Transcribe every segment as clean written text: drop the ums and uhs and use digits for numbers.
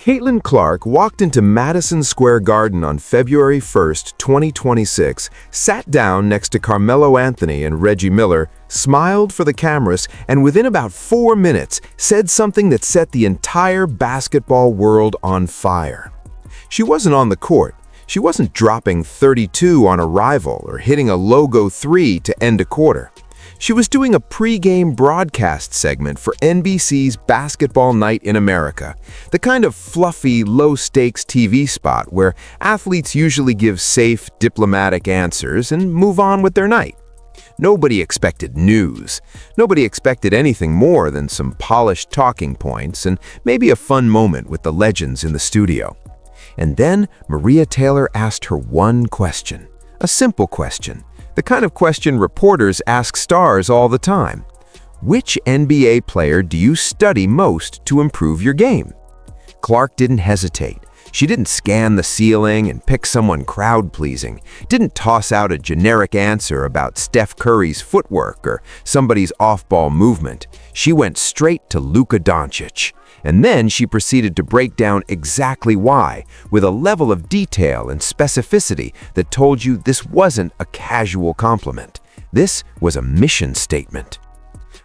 Caitlin Clark walked into Madison Square Garden on February 1st, 2026, sat down next to Carmelo Anthony and Reggie Miller, smiled for the cameras, and within about 4 minutes said something that set the entire basketball world on fire. She wasn't on the court. She wasn't dropping 32 on a rival or hitting a logo 3 to end a quarter. She was doing a pre-game broadcast segment for NBC's Basketball Night in America, the kind of fluffy, low-stakes TV spot where athletes usually give safe, diplomatic answers and move on with their night. Nobody expected news. Nobody expected anything more than some polished talking points and maybe a fun moment with the legends in the studio. And then Maria Taylor asked her one question, a simple question. The kind of question reporters ask stars all the time. Which NBA player do you study most to improve your game? Clark didn't hesitate. She didn't scan the ceiling and pick someone crowd-pleasing, didn't toss out a generic answer about Steph Curry's footwork or somebody's off-ball movement. She went straight to Luka Dončić. And then she proceeded to break down exactly why, with a level of detail and specificity that told you this wasn't a casual compliment. This was a mission statement.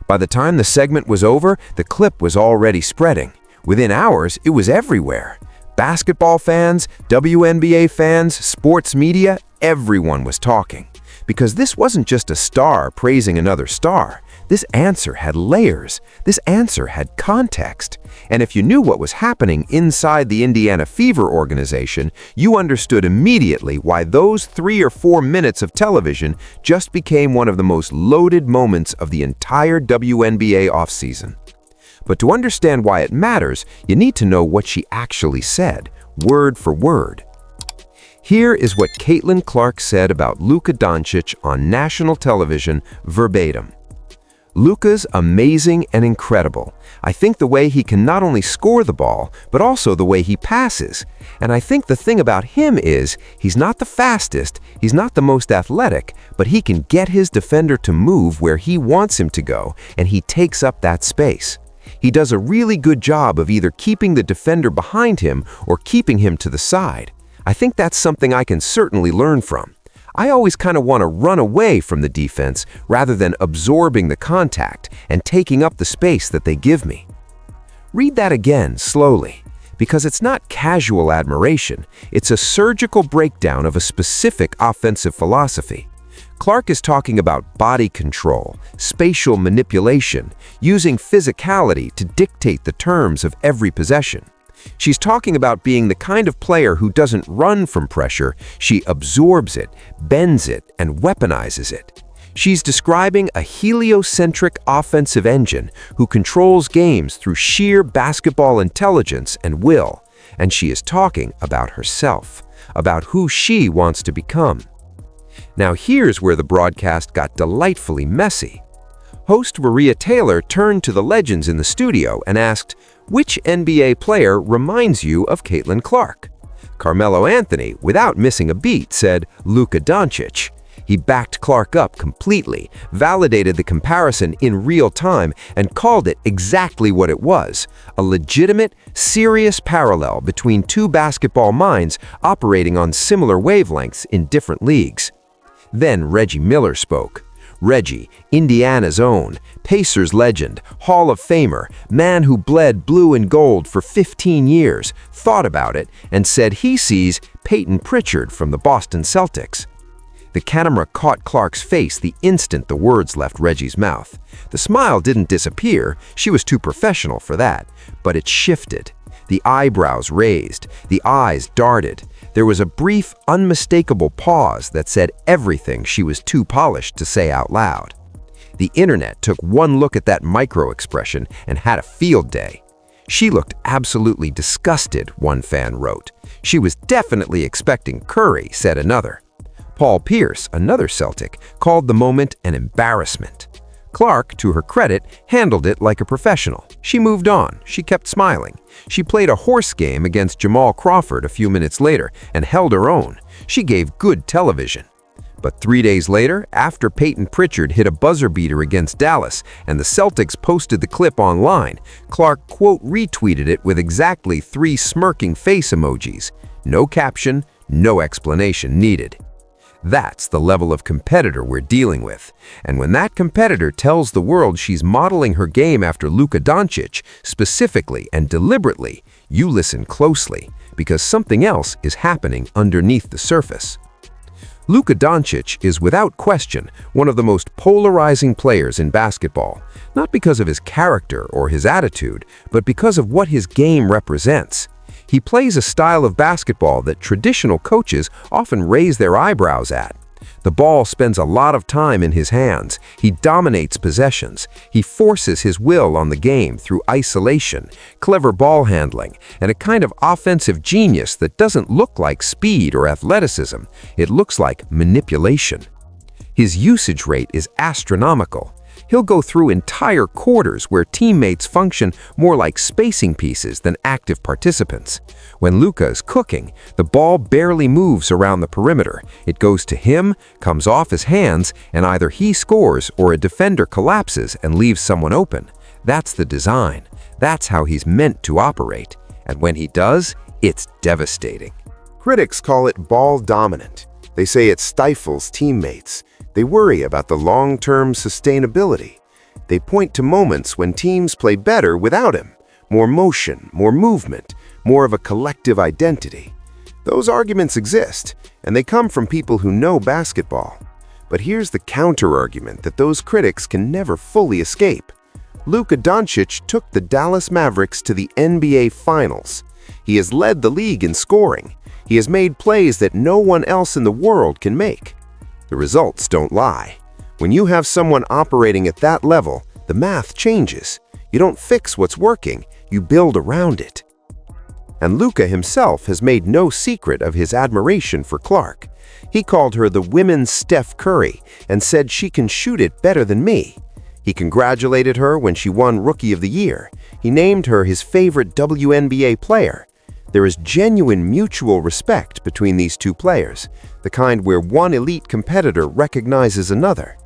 By the time the segment was over, the clip was already spreading. Within hours, it was everywhere. Basketball fans, WNBA fans, sports media, everyone was talking. Because this wasn't just a star praising another star. This answer had layers. This answer had context. And if you knew what was happening inside the Indiana Fever organization, you understood immediately why those 3 or 4 minutes of television just became one of the most loaded moments of the entire WNBA offseason. But to understand why it matters, you need to know what she actually said, word for word. Here is what Caitlin Clark said about Luka Dončić on national television verbatim. Luka's amazing and incredible. I think the way he can not only score the ball, but also the way he passes. And I think the thing about him is, he's not the fastest, he's not the most athletic, but he can get his defender to move where he wants him to go, and he takes up that space. He does a really good job of either keeping the defender behind him or keeping him to the side. I think that's something I can certainly learn from. I always kind of want to run away from the defense rather than absorbing the contact and taking up the space that they give me. Read that again slowly, because it's not casual admiration, it's a surgical breakdown of a specific offensive philosophy. Clark is talking about body control, spatial manipulation, using physicality to dictate the terms of every possession. She's talking about being the kind of player who doesn't run from pressure, she absorbs it, bends it, and weaponizes it. She's describing a heliocentric offensive engine who controls games through sheer basketball intelligence and will, and she is talking about herself, about who she wants to become. Now here's where the broadcast got delightfully messy. Host Maria Taylor turned to the legends in the studio and asked, "Which NBA player reminds you of Caitlin Clark?" Carmelo Anthony, without missing a beat, said, "Luka Dončić." He backed Clark up completely, validated the comparison in real time, and called it exactly what it was, a legitimate, serious parallel between two basketball minds operating on similar wavelengths in different leagues. Then Reggie Miller spoke. Reggie, Indiana's own, Pacers legend, Hall of Famer, man who bled blue and gold for 15 years, thought about it and said he sees Peyton Pritchard from the Boston Celtics. The camera caught Clark's face the instant the words left Reggie's mouth. The smile didn't disappear, she was too professional for that, but it shifted. The eyebrows raised, the eyes darted. There was a brief, unmistakable pause that said everything she was too polished to say out loud. The internet took one look at that micro-expression and had a field day. "She looked absolutely disgusted," one fan wrote. "She was definitely expecting Curry," said another. Paul Pierce, another Celtic, called the moment an embarrassment. Clark, to her credit, handled it like a professional. She moved on. She kept smiling. She played a horse game against Jamal Crawford a few minutes later and held her own. She gave good television. But 3 days later, after Peyton Pritchard hit a buzzer beater against Dallas and the Celtics posted the clip online, Clark quote retweeted it with exactly 3 smirking face emojis. No caption, no explanation needed. That's the level of competitor we're dealing with. And when that competitor tells the world she's modeling her game after Luka Dončić, specifically and deliberately, you listen closely, because something else is happening underneath the surface. Luka Dončić is without question one of the most polarizing players in basketball, not because of his character or his attitude, but because of what his game represents. He plays a style of basketball that traditional coaches often raise their eyebrows at. The ball spends a lot of time in his hands. He dominates possessions. He forces his will on the game through isolation, clever ball handling, and a kind of offensive genius that doesn't look like speed or athleticism. It looks like manipulation. His usage rate is astronomical. He'll go through entire quarters where teammates function more like spacing pieces than active participants. When Luka is cooking, the ball barely moves around the perimeter. It goes to him, comes off his hands, and either he scores or a defender collapses and leaves someone open. That's the design. That's how he's meant to operate. And when he does, it's devastating. Critics call it ball dominant. They say it stifles teammates. They worry about the long-term sustainability. They point to moments when teams play better without him. More motion, more movement, more of a collective identity. Those arguments exist, and they come from people who know basketball. But here's the counter-argument that those critics can never fully escape. Luka Dončić took the Dallas Mavericks to the NBA Finals. He has led the league in scoring. He has made plays that no one else in the world can make. The results don't lie. When you have someone operating at that level, the math changes. You don't fix what's working, you build around it. And Luka himself has made no secret of his admiration for Clark. He called her the women's Steph Curry and said she can shoot it better than me. He congratulated her when she won Rookie of the Year. He named her his favorite WNBA player. There is genuine mutual respect between these two players, the kind where one elite competitor recognizes another.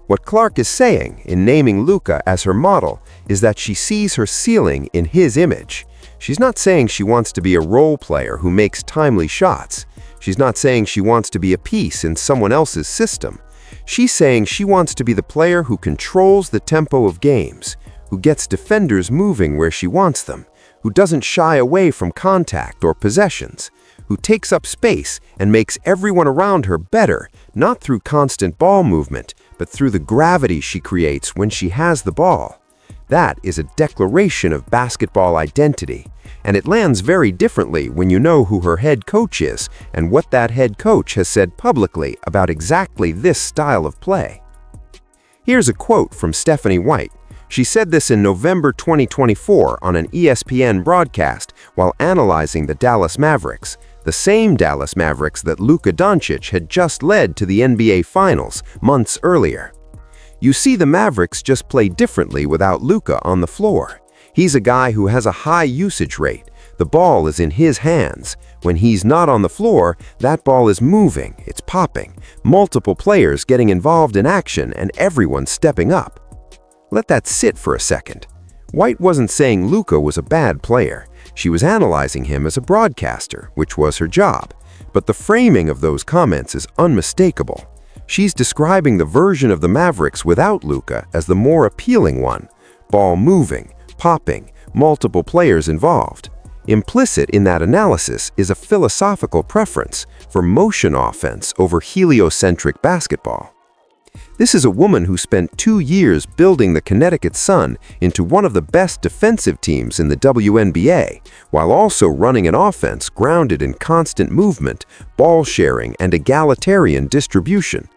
What Clark is saying in naming Luka as her model is that she sees her ceiling in his image. She's not saying she wants to be a role player who makes timely shots. She's not saying she wants to be a piece in someone else's system. She's saying she wants to be the player who controls the tempo of games, who gets defenders moving where she wants them, who doesn't shy away from contact or possessions, who takes up space and makes everyone around her better, not through constant ball movement, but through the gravity she creates when she has the ball. That is a declaration of basketball identity, and it lands very differently when you know who her head coach is and what that head coach has said publicly about exactly this style of play. Here's a quote from Stephanie White. She said this in November 2024 on an ESPN broadcast while analyzing the Dallas Mavericks, the same Dallas Mavericks that Luka Dončić had just led to the NBA Finals months earlier. You see, the Mavericks just play differently without Luka on the floor. He's a guy who has a high usage rate. The ball is in his hands. When he's not on the floor, that ball is moving, it's popping, multiple players getting involved in action and everyone stepping up. Let that sit for a second. White wasn't saying Luka was a bad player. She was analyzing him as a broadcaster, which was her job. But the framing of those comments is unmistakable. She's describing the version of the Mavericks without Luka as the more appealing one. Ball moving, popping, multiple players involved. Implicit in that analysis is a philosophical preference for motion offense over heliocentric basketball. This is a woman who spent 2 years building the Connecticut Sun into one of the best defensive teams in the WNBA, while also running an offense grounded in constant movement, ball sharing, and egalitarian distribution.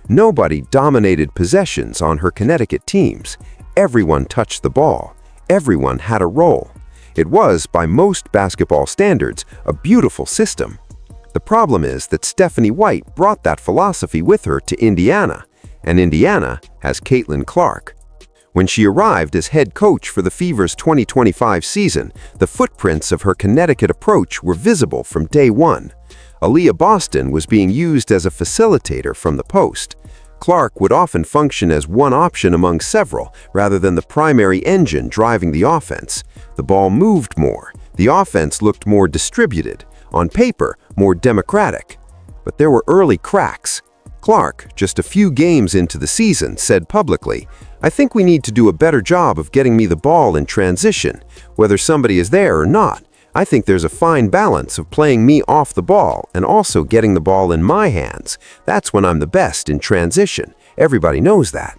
Nobody dominated possessions on her Connecticut teams. Everyone touched the ball. Everyone had a role. It was, by most basketball standards, a beautiful system. The problem is that Stephanie White brought that philosophy with her to Indiana, and Indiana has Caitlin Clark. When she arrived as head coach for the Fever's 2025 season, the footprints of her Connecticut approach were visible from day one. Aaliyah Boston was being used as a facilitator from the post. Clark would often function as one option among several, rather than the primary engine driving the offense. The ball moved more. The offense looked more distributed. On paper, more democratic. But there were early cracks. Clark, just a few games into the season, said publicly, "I think we need to do a better job of getting me the ball in transition, whether somebody is there or not. I think there's a fine balance of playing me off the ball and also getting the ball in my hands. That's when I'm the best in transition. Everybody knows that."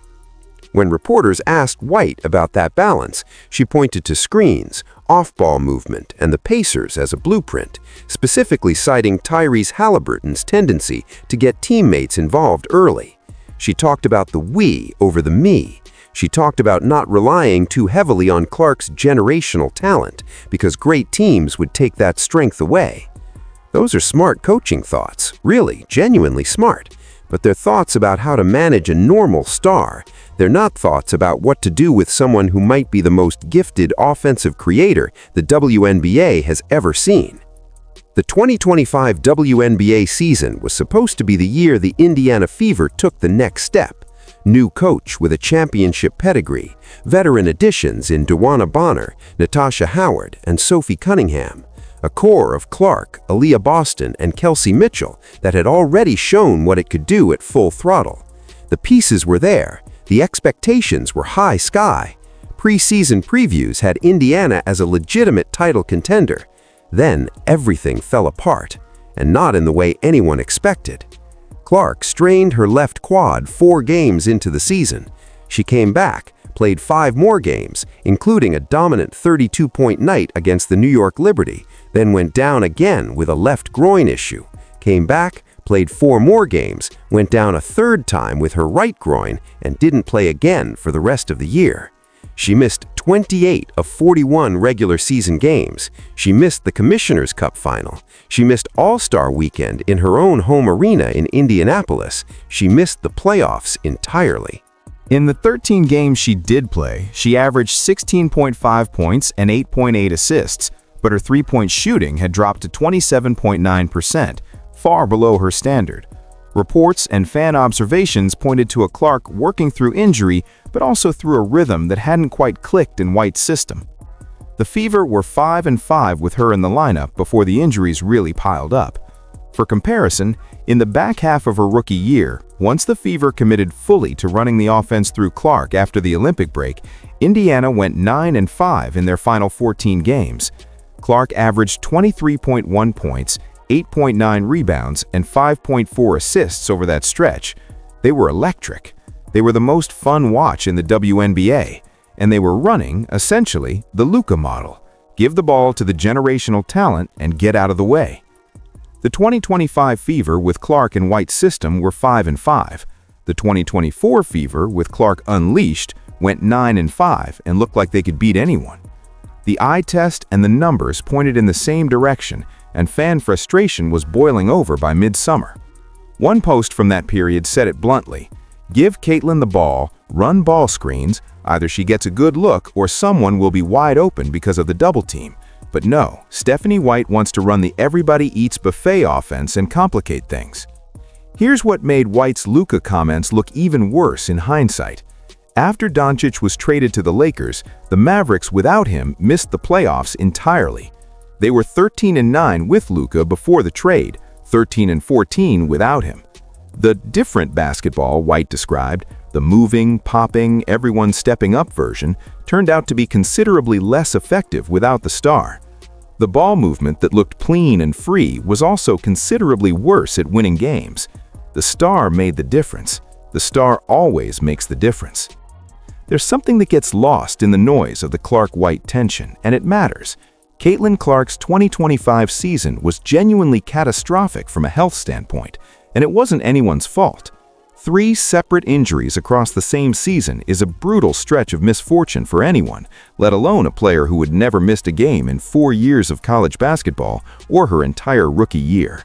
When reporters asked White about that balance, she pointed to screens, off-ball movement, and the Pacers as a blueprint, specifically citing Tyrese Halliburton's tendency to get teammates involved early. She talked about the we over the me. She talked about not relying too heavily on Clark's generational talent, because great teams would take that strength away. Those are smart coaching thoughts, really, genuinely smart. But they're thoughts about how to manage a normal star. They're not thoughts about what to do with someone who might be the most gifted offensive creator the WNBA has ever seen. The 2025 WNBA season was supposed to be the year the Indiana Fever took the next step. New coach with a championship pedigree, veteran additions in Dewana Bonner, Natasha Howard, and Sophie Cunningham. A core of Clark, Aaliyah Boston, and Kelsey Mitchell that had already shown what it could do at full throttle. The pieces were there. The expectations were high sky. Preseason previews had Indiana as a legitimate title contender. Then everything fell apart, and not in the way anyone expected. Clark strained her left quad 4 games into the season. She came back, played 5 more games, including a dominant 32-point night against the New York Liberty, then went down again with a left groin issue, came back, played 4 more games, went down a 3rd time with her right groin, and didn't play again for the rest of the year. She missed 28 of 41 regular season games. She missed the Commissioner's Cup final. She missed All-Star Weekend in her own home arena in Indianapolis. She missed the playoffs entirely. In the 13 games she did play, she averaged 16.5 points and 8.8 assists, but her three-point shooting had dropped to 27.9%, far below her standard. Reports and fan observations pointed to a Clark working through injury, but also through a rhythm that hadn't quite clicked in White's system. The Fever were 5-5 with her in the lineup before the injuries really piled up. For comparison, in the back half of her rookie year, once the Fever committed fully to running the offense through Clark after the Olympic break, Indiana went 9-5 in their final 14 games. Clark averaged 23.1 points, 8.9 rebounds, and 5.4 assists over that stretch. They were electric. They were the most fun watch in the WNBA, and they were running, essentially, the Luka model. Give the ball to the generational talent and get out of the way. The 2025 Fever with Clark and White's system were 5-5. The 2024 Fever with Clark unleashed went 9-5 and looked like they could beat anyone. The eye test and the numbers pointed in the same direction, and fan frustration was boiling over by midsummer. One post from that period said it bluntly: "Give Caitlin the ball, run ball screens, either she gets a good look or someone will be wide open because of the double team. But no, Stephanie White wants to run the everybody eats buffet offense and complicate things." Here's what made White's Luka comments look even worse in hindsight. After Doncic was traded to the Lakers, the Mavericks without him missed the playoffs entirely. They were 13-9 with Luka before the trade, 13-14 without him. The different basketball White described, the moving, popping, everyone stepping up version, turned out to be considerably less effective without the star. The ball movement that looked clean and free was also considerably worse at winning games. The star made the difference. The star always makes the difference. There's something that gets lost in the noise of the Clark-White tension, and it matters. Caitlin Clark's 2025 season was genuinely catastrophic from a health standpoint, and it wasn't anyone's fault. 3 separate injuries across the same season is a brutal stretch of misfortune for anyone, let alone a player who had never missed a game in 4 years of college basketball or her entire rookie year.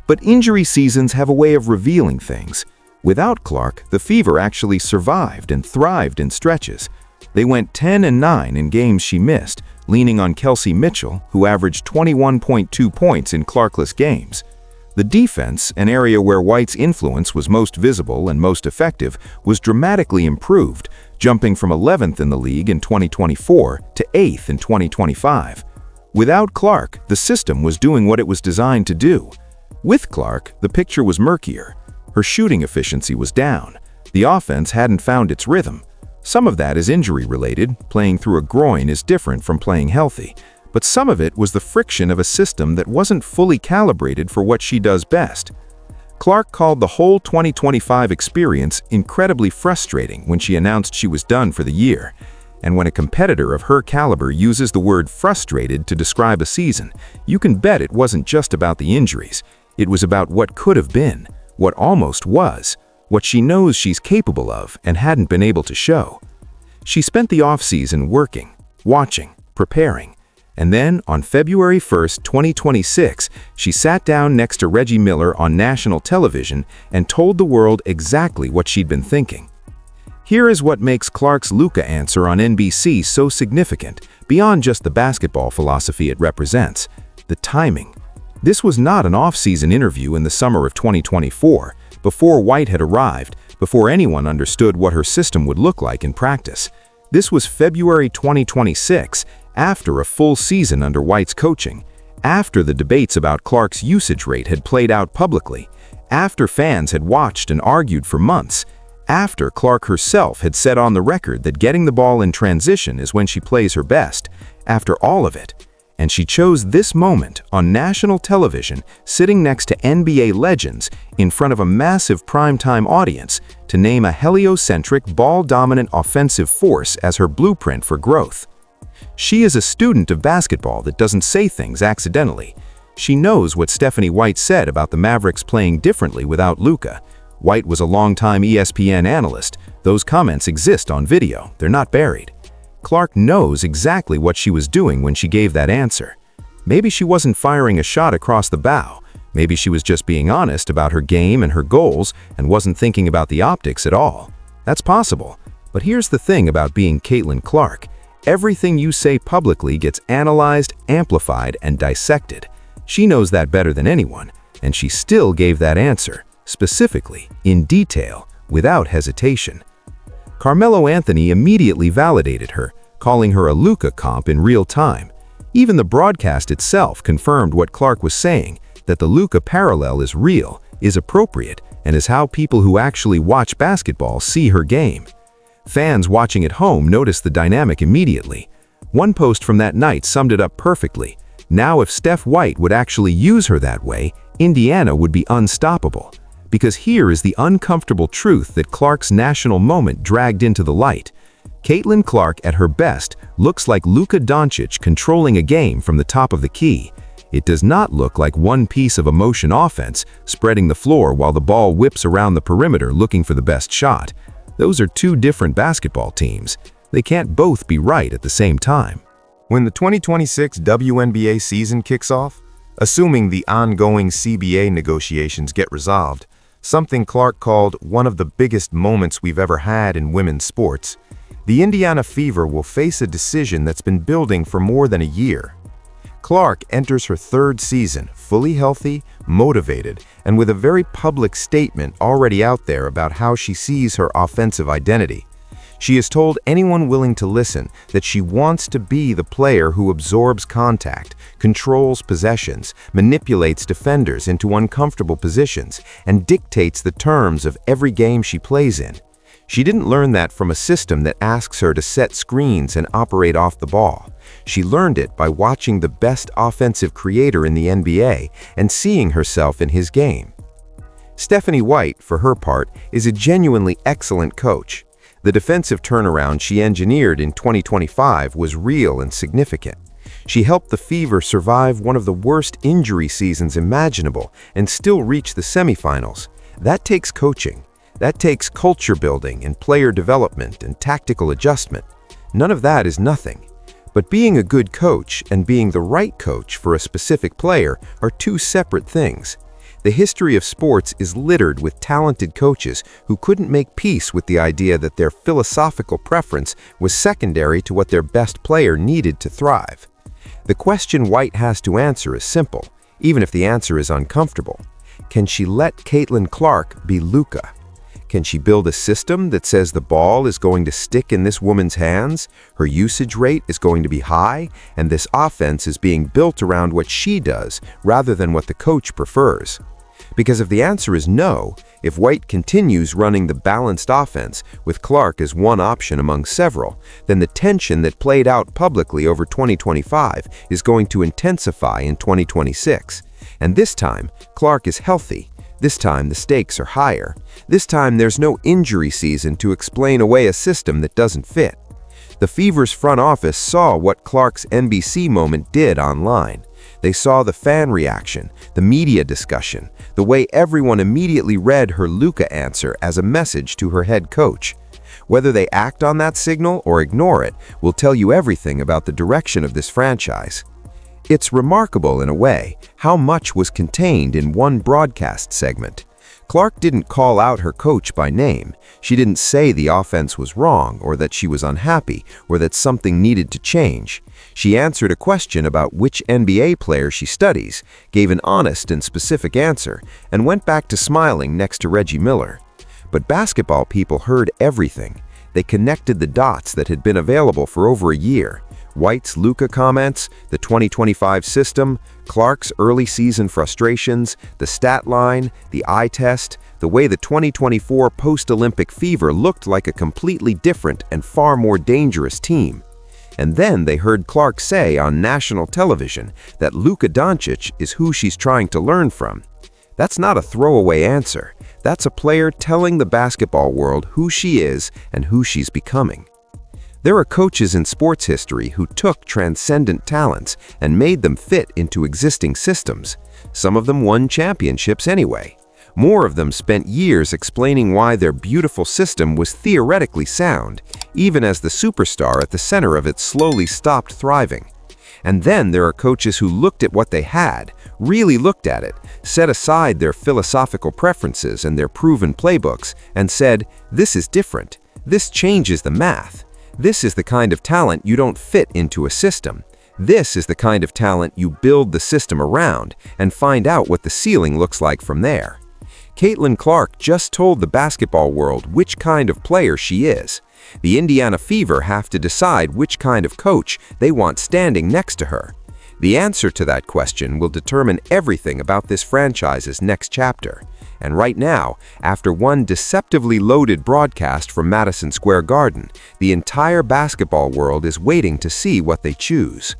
But injury seasons have a way of revealing things. Without Clark, the Fever actually survived and thrived in stretches. They went 10-9 in games she missed, leaning on Kelsey Mitchell, who averaged 21.2 points in Clarkless games. The defense, an area where White's influence was most visible and most effective, was dramatically improved, jumping from 11th in the league in 2024 to 8th in 2025. Without Clark, the system was doing what it was designed to do. With Clark, the picture was murkier. Her shooting efficiency was down. The offense hadn't found its rhythm. Some of that is injury-related. Playing through a groin is different from playing healthy. But some of it was the friction of a system that wasn't fully calibrated for what she does best. Clark called the whole 2025 experience incredibly frustrating when she announced she was done for the year. And when a competitor of her caliber uses the word frustrated to describe a season, you can bet it wasn't just about the injuries. It was about what could have been, what almost was, what she knows she's capable of and hadn't been able to show. She spent the offseason working, watching, preparing. And then, on February 1st, 2026, she sat down next to Reggie Miller on national television and told the world exactly what she'd been thinking. Here is what makes Clark's Luka answer on NBC so significant, beyond just the basketball philosophy it represents: the timing. This was not an off-season interview in the summer of 2024, before White had arrived, before anyone understood what her system would look like in practice. This was February 2026, after a full season under White's coaching, after the debates about Clark's usage rate had played out publicly, after fans had watched and argued for months, after Clark herself had said on the record that getting the ball in transition is when she plays her best, after all of it. And she chose this moment on national television, sitting next to NBA legends in front of a massive primetime audience, to name a heliocentric, ball-dominant offensive force as her blueprint for growth. She is a student of basketball that doesn't say things accidentally. She knows what Stephanie White said about the Mavericks playing differently without Luka. White was a longtime ESPN analyst. Those comments exist on video. They're not buried. Clark knows exactly what she was doing when she gave that answer. Maybe she wasn't firing a shot across the bow. Maybe she was just being honest about her game and her goals and wasn't thinking about the optics at all. That's possible. But here's the thing about being Caitlin Clark. Everything you say publicly gets analyzed, amplified, and dissected. She knows that better than anyone, and she still gave that answer, specifically, in detail, without hesitation. Carmelo Anthony immediately validated her, calling her a Luka comp in real time. Even the broadcast itself confirmed what Clark was saying, that the Luka parallel is real, is appropriate, and is how people who actually watch basketball see her game. Fans watching at home noticed the dynamic immediately. One post from that night summed it up perfectly. Now if Steph White would actually use her that way, Indiana would be unstoppable. Because here is the uncomfortable truth that Clark's national moment dragged into the light. Caitlin Clark at her best looks like Luka Dončić controlling a game from the top of the key. It does not look like one piece of emotion offense, spreading the floor while the ball whips around the perimeter looking for the best shot. Those are two different basketball teams. They can't both be right at the same time. When the 2026 WNBA season kicks off, assuming the ongoing CBA negotiations get resolved, something Clark called one of the biggest moments we've ever had in women's sports, the Indiana Fever will face a decision that's been building for more than a year. Clark enters her third season, fully healthy, motivated, and with a very public statement already out there about how she sees her offensive identity. She has told anyone willing to listen that she wants to be the player who absorbs contact, controls possessions, manipulates defenders into uncomfortable positions, and dictates the terms of every game she plays in. She didn't learn that from a system that asks her to set screens and operate off the ball. She learned it by watching the best offensive creator in the NBA and seeing herself in his game. Stephanie White, for her part, is a genuinely excellent coach. The defensive turnaround she engineered in 2025 was real and significant. She helped the Fever survive one of the worst injury seasons imaginable and still reach the semifinals. That takes coaching. That takes culture building and player development and tactical adjustment. None of that is nothing. But being a good coach and being the right coach for a specific player are two separate things. The history of sports is littered with talented coaches who couldn't make peace with the idea that their philosophical preference was secondary to what their best player needed to thrive. The question White has to answer is simple, even if the answer is uncomfortable. Can she let Caitlin Clark be Luka? Can she build a system that says the ball is going to stick in this woman's hands, her usage rate is going to be high, and this offense is being built around what she does rather than what the coach prefers? Because if the answer is no, if White continues running the balanced offense with Clark as one option among several, then the tension that played out publicly over 2025 is going to intensify in 2026. And this time, Clark is healthy. This time, the stakes are higher. This time, there's no injury season to explain away a system that doesn't fit. The Fever's front office saw what Clark's NBC moment did online. They saw the fan reaction, the media discussion, the way everyone immediately read her Luka answer as a message to her head coach. Whether they act on that signal or ignore it will tell you everything about the direction of this franchise. It's remarkable in a way how much was contained in one broadcast segment. Clark didn't call out her coach by name. She didn't say the offense was wrong or that she was unhappy or that something needed to change. She answered a question about which NBA player she studies, gave an honest and specific answer, and went back to smiling next to Reggie Miller. But basketball people heard everything. They connected the dots that had been available for over a year. White's Luka comments, the 2025 system, Clark's early season frustrations, the stat line, the eye test, the way the 2024 post-Olympic Fever looked like a completely different and far more dangerous team. And then they heard Clark say on national television that Luka Dončić is who she's trying to learn from. That's not a throwaway answer. That's a player telling the basketball world who she is and who she's becoming. There are coaches in sports history who took transcendent talents and made them fit into existing systems. Some of them won championships anyway. More of them spent years explaining why their beautiful system was theoretically sound, even as the superstar at the center of it slowly stopped thriving. And then there are coaches who looked at what they had, really looked at it, set aside their philosophical preferences and their proven playbooks, and said, "This is different. This changes the math. This is the kind of talent you don't fit into a system. This is the kind of talent you build the system around and find out what the ceiling looks like from there." Caitlin Clark just told the basketball world which kind of player she is. The Indiana Fever have to decide which kind of coach they want standing next to her. The answer to that question will determine everything about this franchise's next chapter. And right now, after one deceptively loaded broadcast from Madison Square Garden, the entire basketball world is waiting to see what they choose.